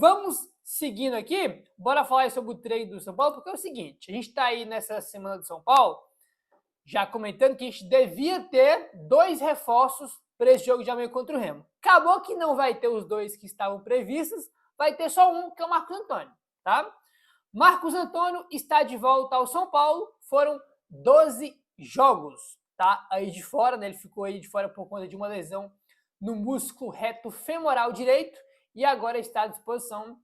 Vamos seguindo aqui, bora falar sobre o treino do São Paulo, porque é o seguinte, a gente está aí nessa semana do São Paulo, já comentando que a gente devia ter 2 reforços para esse jogo de amanhã contra o Remo. Acabou que não vai ter os 2 que estavam previstos, vai ter só um, que é o Marcos Antônio, tá? Marcos Antônio está de volta ao São Paulo, foram 12 jogos, tá? Aí de fora, né? Ele ficou aí de fora por conta de uma lesão no músculo reto femoral direito e agora está à disposição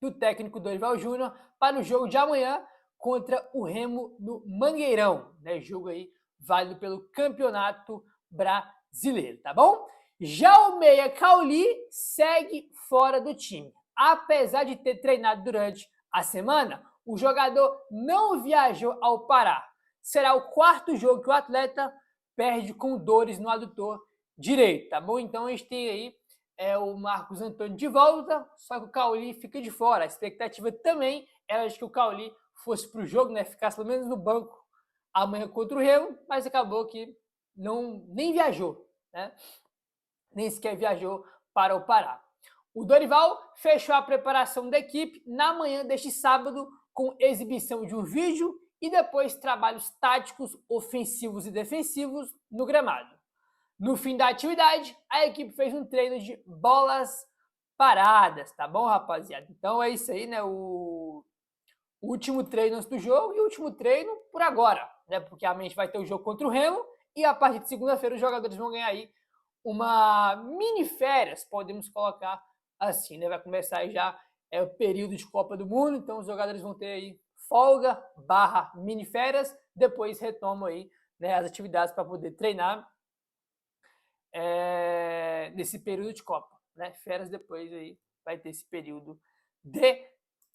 do técnico Dorival Júnior para o jogo de amanhã contra o Remo no Mangueirão, né? Jogo aí válido pelo Campeonato Brasileiro, tá bom? Já o meia Cauli segue fora do time. Apesar de ter treinado durante a semana, o jogador não viajou ao Pará. Será o 4º jogo que o atleta perde com dores no adutor direito, tá bom? Então a gente tem aí o Marcos Antônio de volta, só que o Cauli fica de fora. A expectativa também era de que o Cauli fosse para o jogo, né? Ficasse pelo menos no banco amanhã contra o Remo, mas acabou que nem viajou, né? Nem sequer viajou para o Pará. O Dorival fechou a preparação da equipe na manhã deste sábado com exibição de um vídeo e depois trabalhos táticos, ofensivos e defensivos no gramado. No fim da atividade, a equipe fez um treino de bolas paradas, tá bom, rapaziada? Então é isso aí, né? O último treino antes do jogo e o último treino por agora, né? Porque a gente vai ter o jogo contra o Remo e a partir de segunda-feira os jogadores vão ganhar aí uma mini férias, podemos colocar assim, né? Vai começar aí já o período de Copa do Mundo, então os jogadores vão ter aí folga / mini férias, depois retomam aí, né, as atividades para poder treinar nesse período de Copa, né? Férias depois aí vai ter esse período de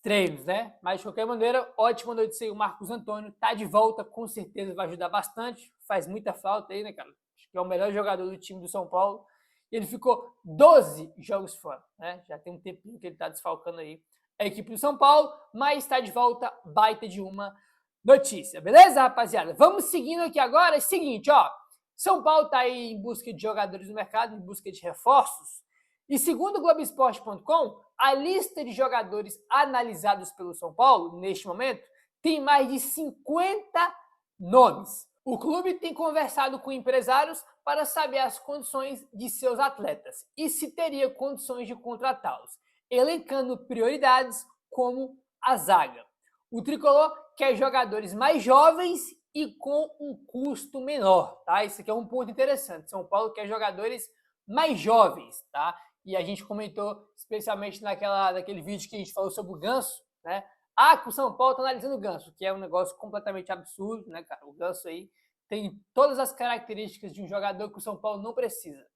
treinos, né? Mas de qualquer maneira, ótima noite aí, o Marcos Antônio tá de volta, com certeza vai ajudar bastante, faz muita falta aí, né, cara? Acho que é o melhor jogador do time do São Paulo. E ele ficou 12 jogos fora, né? Já tem um tempinho que ele tá desfalcando aí a equipe do São Paulo, mas está de volta, baita de uma notícia, beleza, rapaziada? Vamos seguindo aqui agora, é o seguinte, ó. São Paulo está aí em busca de jogadores no mercado, em busca de reforços. E segundo o Globoesporte.com, a lista de jogadores analisados pelo São Paulo, neste momento, tem mais de 50 nomes. O clube tem conversado com empresários para saber as condições de seus atletas e se teria condições de contratá-los, elencando prioridades como a zaga. O tricolor quer jogadores mais jovens e com um custo menor, tá? Isso aqui é um ponto interessante. São Paulo quer jogadores mais jovens, tá? E a gente comentou especialmente naquele vídeo que a gente falou sobre o Ganso, né? Ah, que o São Paulo tá analisando o Ganso, que é um negócio completamente absurdo, né, cara? O Ganso aí tem todas as características de um jogador que o São Paulo não precisa,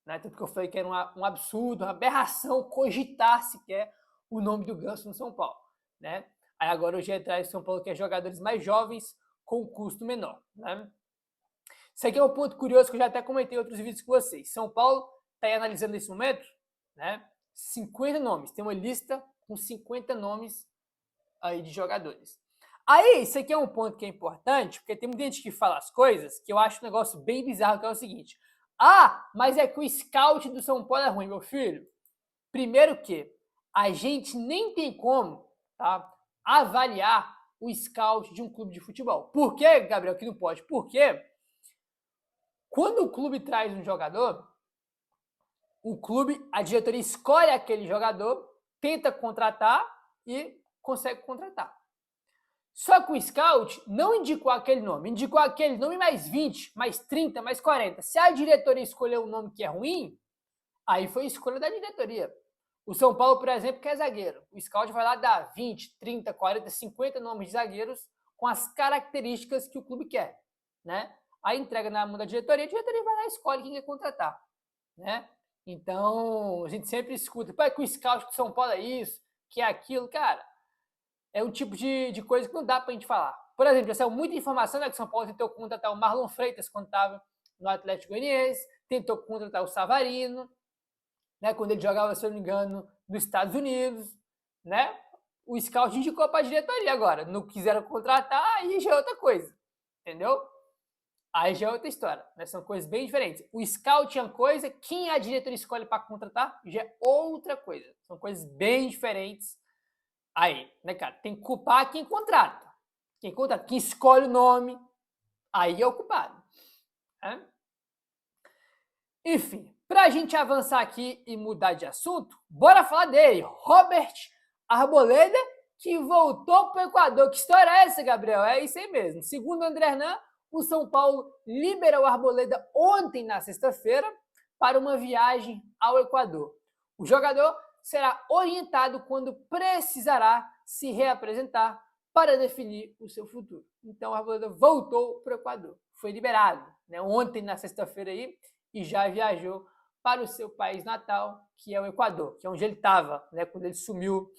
né? Tanto que eu falei que era um absurdo, uma aberração cogitar sequer o nome do Ganso no São Paulo, né? Aí agora hoje atrás o São Paulo quer jogadores mais jovens com custo menor, né? Isso aqui é um ponto curioso que eu já até comentei em outros vídeos com vocês. São Paulo está aí analisando nesse momento, né? 50 nomes. Tem uma lista com 50 nomes aí de jogadores. Aí, isso aqui é um ponto que é importante, porque tem muita gente que fala as coisas que eu acho um negócio bem bizarro, que é o seguinte. Ah, mas é que o scout do São Paulo é ruim, meu filho. Primeiro que a gente nem tem como, tá, avaliar o scout de um clube de futebol. Por que, Gabriel, que não pode? Porque quando o clube traz um jogador, a diretoria escolhe aquele jogador, tenta contratar e consegue contratar. Só que o scout não indicou aquele nome, indicou aquele nome mais 20, mais 30, mais 40. Se a diretoria escolheu um nome que é ruim, aí foi escolha da diretoria. O São Paulo, por exemplo, quer zagueiro. O scout vai lá dar 20, 30, 40, 50 nomes de zagueiros com as características que o clube quer, né? Aí entrega na mão da diretoria, a diretoria vai lá e escolhe quem quer contratar, né? Então, a gente sempre escuta, pô, é que o scout do São Paulo é isso, que é aquilo, cara. É um tipo de coisa que não dá pra gente falar. Por exemplo, já saiu muita informação, né, que o São Paulo tentou contratar o Marlon Freitas quando estava no Atlético Goianiense, tentou contratar o Savarino, né, quando ele jogava, se eu não me engano, nos Estados Unidos, né? O scout indicou para a diretoria agora. Não quiseram contratar, aí já é outra coisa, entendeu? Aí já é outra história, né? São coisas bem diferentes. O scout é uma coisa, quem a diretoria escolhe para contratar já é outra coisa. São coisas bem diferentes aí, né, cara? Tem que culpar quem contrata. Quem contrata, quem escolhe o nome, aí é o culpado. Né? Enfim, para a gente avançar aqui e mudar de assunto, bora falar dele, Robert Arboleda, que voltou para o Equador. Que história é essa, Gabriel? É isso aí mesmo. Segundo o André Hernan, o São Paulo liberou o Arboleda ontem, na sexta-feira, para uma viagem ao Equador. O jogador será orientado quando precisará se reapresentar para definir o seu futuro. Então, o Arboleda voltou para o Equador. Foi liberado, né, ontem, na sexta-feira, aí, e já viajou para o seu país natal, que é o Equador, que é onde ele estava, né, quando ele sumiu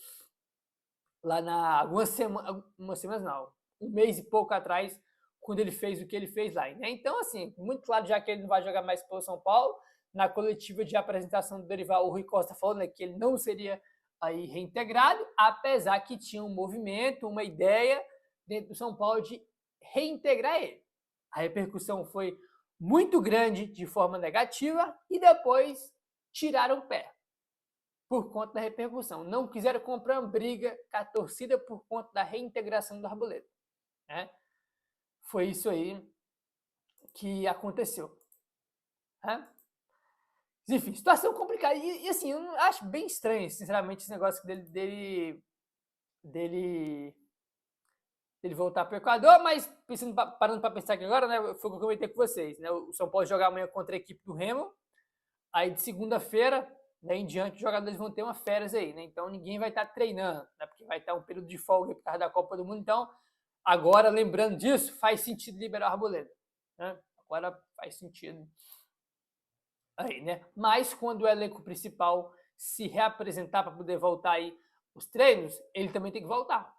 lá na algumas semanas não, um mês e pouco atrás, quando ele fez o que ele fez lá. Né? Então, assim, muito claro já que ele não vai jogar mais pelo São Paulo. Na coletiva de apresentação do Dorival, o Rui Costa falou, né, que ele não seria aí reintegrado, apesar que tinha um movimento, uma ideia dentro do São Paulo de reintegrar ele. A repercussão foi muito grande de forma negativa e depois tiraram o pé por conta da repercussão. Não quiseram comprar uma briga com a torcida por conta da reintegração do Arboleda. Né? Foi isso aí que aconteceu. Né? Enfim, situação complicada. E assim, eu acho bem estranho, sinceramente, esse negócio dele voltar para o Equador, mas parando para pensar aqui agora, né, foi o que eu comentei com vocês. Né, o São Paulo jogar amanhã contra a equipe do Remo, aí de segunda-feira, né, em diante, os jogadores vão ter uma férias aí, né, então ninguém vai estar treinando, né, porque vai estar um período de folga por causa da Copa do Mundo, então agora, lembrando disso, faz sentido liberar o Arboleda. Né, agora faz sentido. Aí, né? Mas quando o elenco principal se reapresentar para poder voltar aí os treinos, ele também tem que voltar,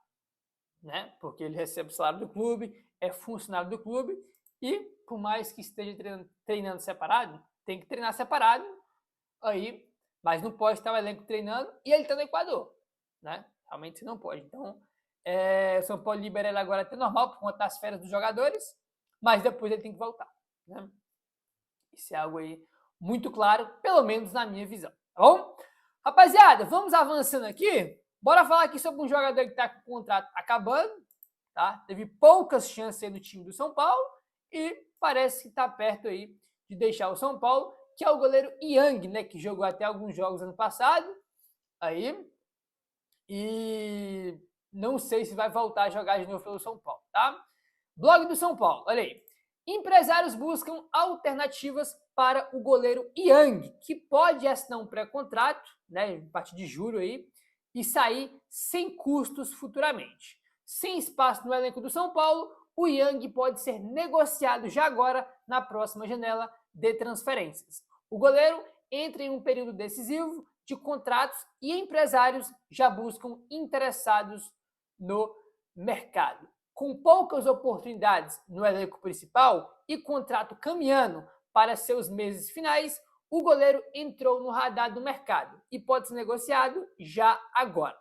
né? Porque ele recebe o salário do clube, é funcionário do clube e por mais que esteja treinando separado, tem que treinar separado aí, mas não pode estar o elenco treinando e ele está no Equador, né? Realmente não pode. Então, o São Paulo libera ele agora até normal por conta das férias dos jogadores, mas depois ele tem que voltar, né? Isso é algo aí muito claro, pelo menos na minha visão, tá bom? Rapaziada, vamos avançando aqui. Bora falar aqui sobre um jogador que está com o contrato acabando, tá? Teve poucas chances aí no time do São Paulo e parece que está perto aí de deixar o São Paulo, que é o goleiro Yang, né? Que jogou até alguns jogos ano passado, aí, e não sei se vai voltar a jogar de novo pelo São Paulo, tá? Blog do São Paulo, olha aí. Empresários buscam alternativas para o goleiro Yang, que pode assinar um pré-contrato, né, a partir de julho aí, e sair sem custos futuramente. Sem espaço no elenco do São Paulo, o Yang pode ser negociado já agora na próxima janela de transferências. O goleiro entra em um período decisivo de contratos e empresários já buscam interessados no mercado. Com poucas oportunidades no elenco principal e contrato caminhando para seus meses finais, o goleiro entrou no radar do mercado e pode ser negociado já agora.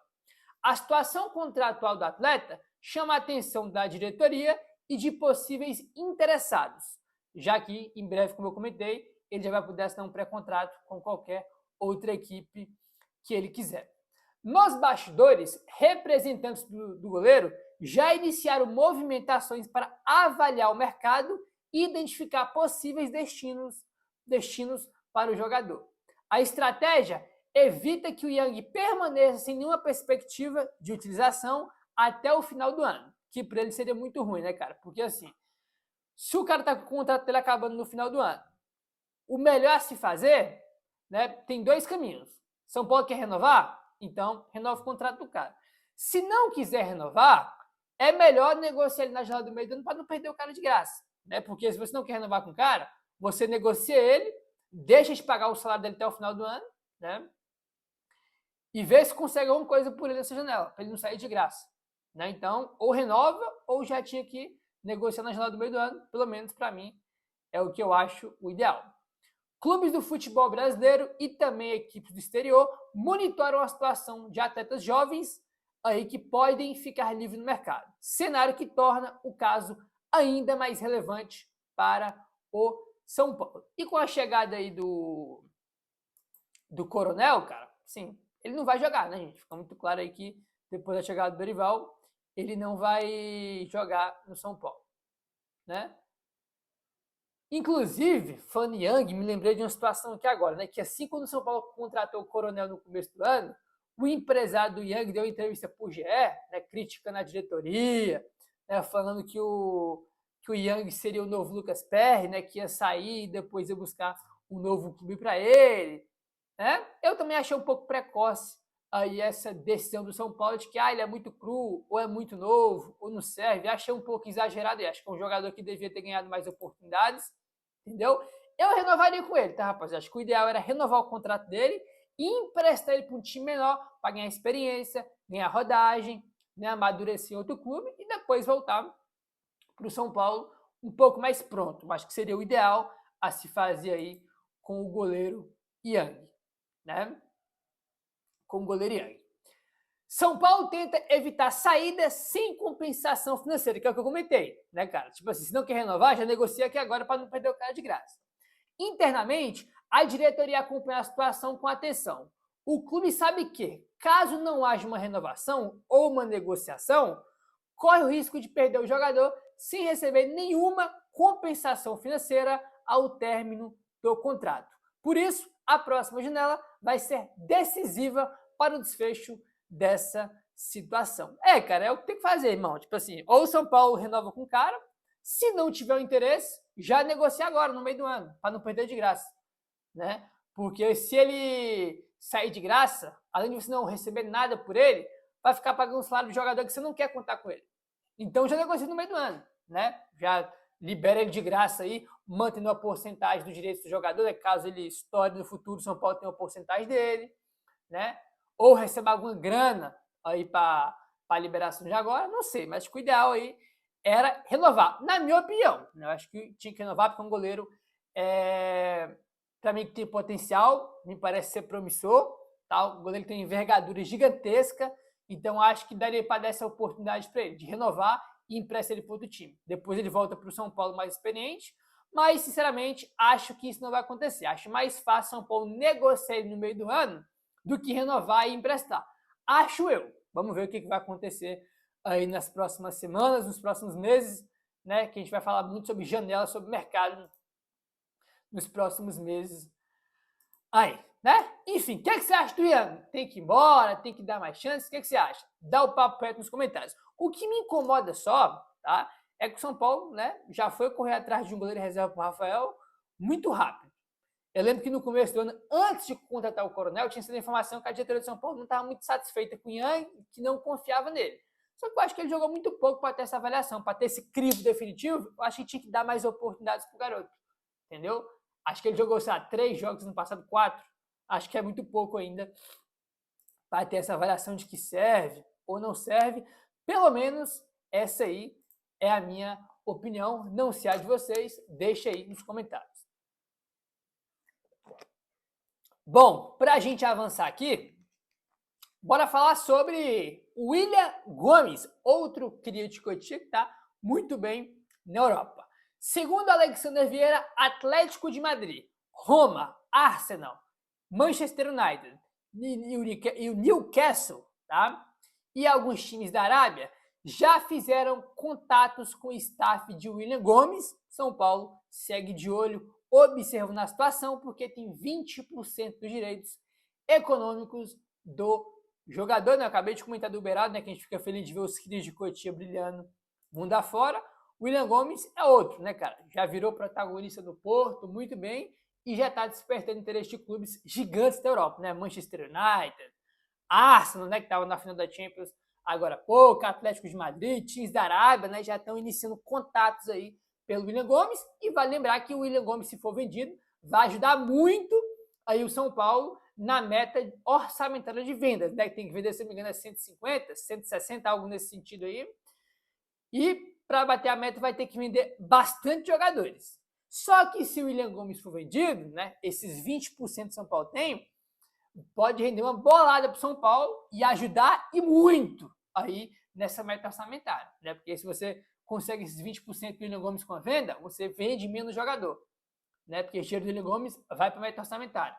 A situação contratual do atleta chama a atenção da diretoria e de possíveis interessados, já que, em breve, como eu comentei, ele já vai poder assinar um pré-contrato com qualquer outra equipe que ele quiser. Nos bastidores, representantes do goleiro já iniciaram movimentações para avaliar o mercado e identificar possíveis destinos para o jogador. A estratégia evita que o Yang permaneça sem nenhuma perspectiva de utilização até o final do ano, que para ele seria muito ruim, né, cara? Porque assim, se o cara tá com o contrato dele acabando no final do ano, o melhor a se fazer, né, tem dois caminhos. São Paulo quer renovar? Então, renova o contrato do cara. Se não quiser renovar, é melhor negociar ele na janela do meio do ano para não perder o cara de graça, né? Porque se você não quer renovar com o cara, você negocia ele, deixa de pagar o salário dele até o final do ano, né? E vê se consegue alguma coisa por ele nessa janela, para ele não sair de graça, né? Então, ou renova, ou já tinha que negociar na janela do meio do ano, pelo menos para mim, é o que eu acho o ideal. Clubes do futebol brasileiro e também equipes do exterior monitoram a situação de atletas jovens aí que podem ficar livres no mercado. Cenário que torna o caso ainda mais relevante para o São Paulo. E com a chegada aí do Coronel, cara, sim, ele não vai jogar, né, gente? Fica muito claro aí que depois da chegada do Dorival, ele não vai jogar no São Paulo, né? Inclusive, falando em Yang, me lembrei de uma situação aqui agora, né? Que assim quando o São Paulo contratou o Coronel no começo do ano, o empresário do Yang deu entrevista para o GE, né, criticando a diretoria, né, falando que o Yang seria o novo Lucas Perry, né, que ia sair e depois ia buscar um novo clube para ele. Né? Eu também achei um pouco precoce aí essa decisão do São Paulo de que ele é muito cru, ou é muito novo, ou não serve. Achei um pouco exagerado e acho que é um jogador que devia ter ganhado mais oportunidades, entendeu? Eu renovaria com ele, tá, rapaziada? Acho que o ideal era renovar o contrato dele e emprestar ele para um time menor para ganhar experiência, ganhar rodagem, né, amadurecer em outro clube e depois voltar para o São Paulo um pouco mais pronto. Acho que seria o ideal a se fazer aí com o goleiro Yang, né? Com o goleiro Yang. São Paulo tenta evitar saídas sem compensação financeira, que é o que eu comentei, né, cara? Tipo assim, se não quer renovar, já negocia aqui agora para não perder o cara de graça. Internamente, a diretoria acompanha a situação com atenção. O clube sabe que, caso não haja uma renovação ou uma negociação, corre o risco de perder o jogador sem receber nenhuma compensação financeira ao término do contrato. Por isso, a próxima janela vai ser decisiva para o desfecho dessa situação. Cara, é o que tem que fazer, irmão. Tipo assim, ou o São Paulo renova com o cara, se não tiver o interesse, já negocia agora, no meio do ano, para não perder de graça, né? Porque se ele sair de graça, além de você não receber nada por ele, vai ficar pagando o salário do jogador que você não quer contar com ele. Então já negocia no meio do ano, né? Já libera ele de graça aí, mantendo a porcentagem dos direitos do jogador, né? Caso ele estoure no futuro, o São Paulo tem uma porcentagem dele, né? Ou receba alguma grana aí para a liberação de agora, não sei, mas o ideal aí era renovar, na minha opinião. Né? Eu acho que tinha que renovar porque um goleiro, para mim, que tem potencial, me parece ser promissor, tá? O goleiro tem envergadura gigantesca, então acho que daria para dar essa oportunidade para ele, de renovar e emprestar ele para outro time. Depois ele volta para o São Paulo mais experiente, mas, sinceramente, acho que isso não vai acontecer. Acho mais fácil São Paulo negociar ele no meio do ano do que renovar e emprestar. Acho eu. Vamos ver o que vai acontecer aí nas próximas semanas, nos próximos meses, né? Que a gente vai falar muito sobre janela, sobre mercado nos próximos meses aí, né? Enfim, o que você acha do Ian? Tem que ir embora? Tem que dar mais chances? O que você acha? Dá o papo reto nos comentários. O que me incomoda só, tá? É que o São Paulo, né, já foi correr atrás de um goleiro reserva para o Rafael muito rápido. Eu lembro que no começo do ano, antes de contratar o Coronel, tinha sido a informação que a diretoria de São Paulo não estava muito satisfeita com o Ian, que não confiava nele. Só que eu acho que ele jogou muito pouco para ter essa avaliação, para ter esse crivo definitivo. Eu acho que tinha que dar mais oportunidades para o garoto, entendeu? Acho que ele jogou, sei lá, 3 jogos no passado, 4. Acho que é muito pouco ainda para ter essa avaliação de que serve ou não serve. Pelo menos essa aí é a minha opinião. Não sei a de vocês, deixa aí nos comentários. Bom, para a gente avançar aqui, bora falar sobre o William Gomes, outro crítico que está muito bem na Europa. Segundo Alexander Vieira, Atlético de Madrid, Roma, Arsenal, Manchester United e o Newcastle, tá? E alguns times da Arábia já fizeram contatos com o staff de William Gomes. São Paulo segue de olho, observando a situação, porque tem 20% dos direitos econômicos do jogador. Né? Eu acabei de comentar do Uberado, né, que a gente fica feliz de ver os críticos de Cotia brilhando mundo afora. O William Gomes é outro, né, cara? Já virou protagonista do Porto, muito bem, e já está despertando interesse de clubes gigantes da Europa, né? Manchester United, Arsenal, né, que estava na final da Champions agora há pouco, Atlético de Madrid, times da Arábia, né, já estão iniciando contatos aí pelo William Gomes, e vale lembrar que o William Gomes, se for vendido, vai ajudar muito aí o São Paulo na meta orçamentária de vendas, né, que tem que vender, se não me engano, é 150, 160, algo nesse sentido aí, e para bater a meta vai ter que vender bastante jogadores. Só que se o William Gomes for vendido, né, esses 20% que São Paulo tem, pode render uma bolada para o São Paulo e ajudar e muito aí nessa meta orçamentária, né? Porque se você consegue esses 20% do William Gomes com a venda, você vende menos jogador, né? Porque o dinheiro do William Gomes vai para a meta orçamentária.